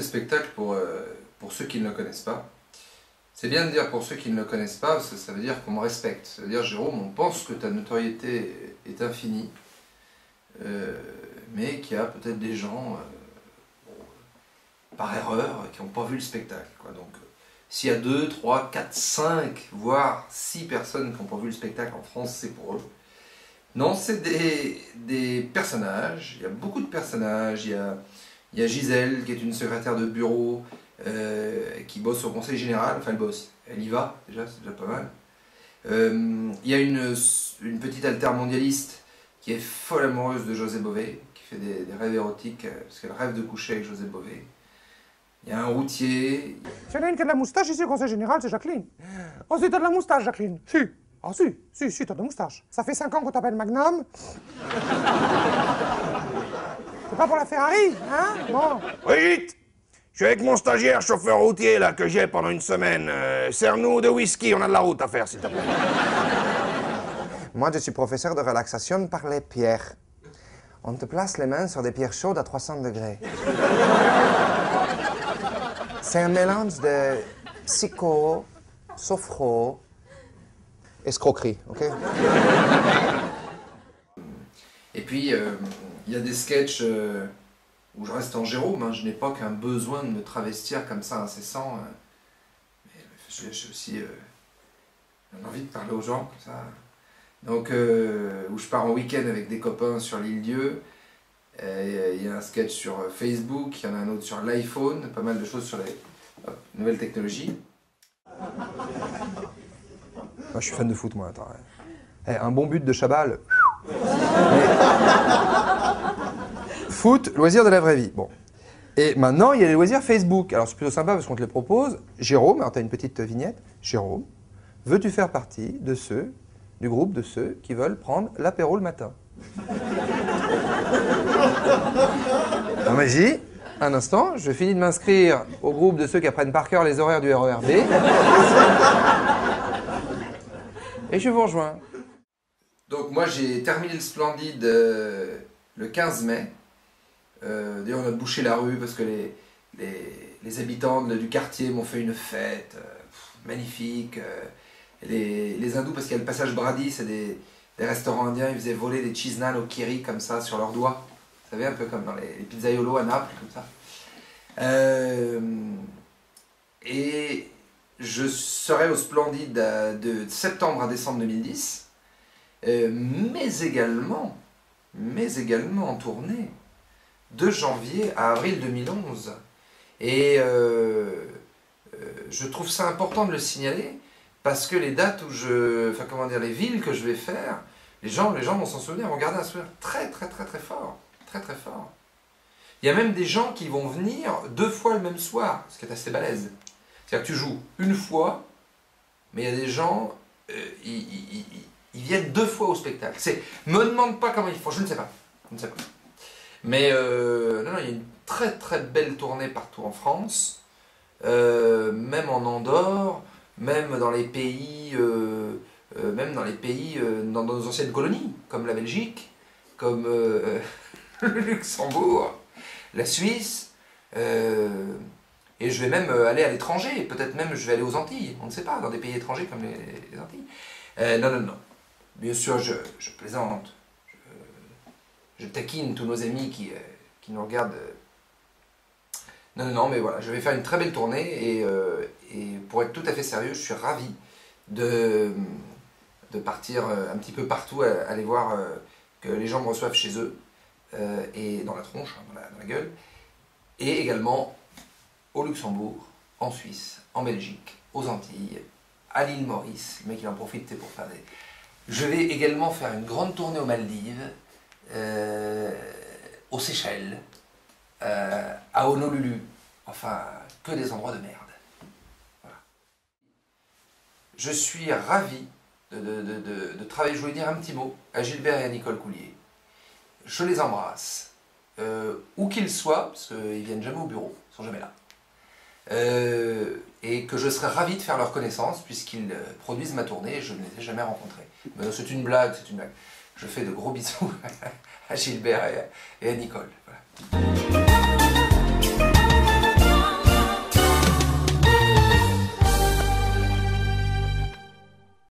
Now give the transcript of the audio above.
spectacle pour ceux qui ne le connaissent pas. C'est bien de dire pour ceux qui ne le connaissent pas, parce que ça veut dire qu'on me respecte. Ça veut dire, Jérôme, on pense que ta notoriété est infinie, mais qu'il y a peut-être des gens, par erreur, qui n'ont pas vu le spectacle, quoi. Donc, s'il y a 2, 3, 4, 5, voire 6 personnes qui n'ont pas vu le spectacle en France, c'est pour eux. Non, c'est des personnages, il y a beaucoup de personnages, il y a Gisèle qui est une secrétaire de bureau qui bosse au conseil général, enfin elle bosse, elle y va déjà, c'est déjà pas mal. Il y a une petite altermondialiste qui est folle amoureuse de José Bové, qui fait des rêves érotiques parce qu'elle rêve de coucher avec José Bové. Il y a un routier. Il y en a une qui a de la moustache ici au conseil général, c'est Jacqueline. Oh, si, t'as de la moustache, Jacqueline. Si. Ah, si, t'as de la moustache. Ça fait 5 ans qu'on t'appelle Magnum. C'est pas pour la Ferrari, hein? Bon. Brigitte, je suis avec mon stagiaire chauffeur routier là que j'ai pendant une semaine. Serre-nous de whisky, on a de la route à faire, s'il te plaît. Moi, je suis professeur de relaxation par les pierres. On te place les mains sur des pierres chaudes à 300 degrés. C'est un mélange de psycho, sophro, escroquerie, ok? Et puis, il y a des sketchs où je reste en Jérôme, hein, je n'ai pas qu'un besoin de me travestir comme ça incessant. Mais j'ai aussi envie de parler aux gens, comme ça. Donc, où je pars en week-end avec des copains sur l'île Dieu. Il y a un sketch sur Facebook, il y en a un autre sur l'iPhone, pas mal de choses sur les nouvelles technologies. Moi, je suis fan de foot, moi, attends. Eh, un bon but de Chabal. Foot, loisir de la vraie vie. Bon. Et maintenant, il y a les loisirs Facebook. Alors, c'est plutôt sympa parce qu'on te les propose. Jérôme, alors tu as une petite vignette. Jérôme, veux-tu faire partie du groupe de ceux qui veulent prendre l'apéro le matin? Alors, magie, un instant, je finis de m'inscrire au groupe de ceux qui apprennent par cœur les horaires du RER B. Et je vous rejoins. Donc moi j'ai terminé le Splendide le 15 mai. D'ailleurs on a bouché la rue parce que les habitants du quartier m'ont fait une fête magnifique. Les hindous, parce qu'il y a le passage Brady, c'est des restaurants indiens, ils faisaient voler des cheese naan au kiri comme ça sur leurs doigts. Vous savez, un peu comme dans les pizzaiolos à Naples, comme ça. Et je serai au Splendide de septembre à décembre 2010, mais également en tournée de janvier à avril 2011. Et je trouve ça important de le signaler parce que les dates où les villes que je vais faire, les gens vont s'en souvenir, vont garder un souvenir très fort. Très fort. Il y a même des gens qui vont venir 2 fois le même soir, ce qui est assez balèze. C'est-à-dire que tu joues une fois, mais il y a des gens, ils viennent 2 fois au spectacle. Me demande pas comment ils font, je ne sais pas. Mais non, il y a une très belle tournée partout en France, même en Andorre, même dans les pays, dans nos anciennes colonies, comme la Belgique, comme le Luxembourg, la Suisse, et je vais même aller à l'étranger, peut-être même je vais aller aux Antilles, on ne sait pas, dans des pays étrangers comme les Antilles. Non, bien sûr je plaisante, je taquine tous nos amis qui nous regardent. Non, mais voilà, je vais faire une très belle tournée et pour être tout à fait sérieux, je suis ravi de partir un petit peu partout, aller voir que les gens me reçoivent chez eux, et dans la tronche, dans la gueule, et également au Luxembourg, en Suisse, en Belgique, aux Antilles, à l'île Maurice. Le mec il en profite pour faire des... Je vais également faire une grande tournée aux Maldives, aux Seychelles, à Honolulu, enfin que des endroits de merde. Voilà. Je suis ravi de travailler, je voulais dire un petit mot à Gilbert et à Nicole Coulier. Je les embrasse, où qu'ils soient, parce qu'ils ne viennent jamais au bureau, ils ne sont jamais là. Et que je serais ravi de faire leur connaissance, puisqu'ils produisent ma tournée et je ne les ai jamais rencontrés. C'est une blague, Je fais de gros bisous à Gilbert et à Nicole. Voilà.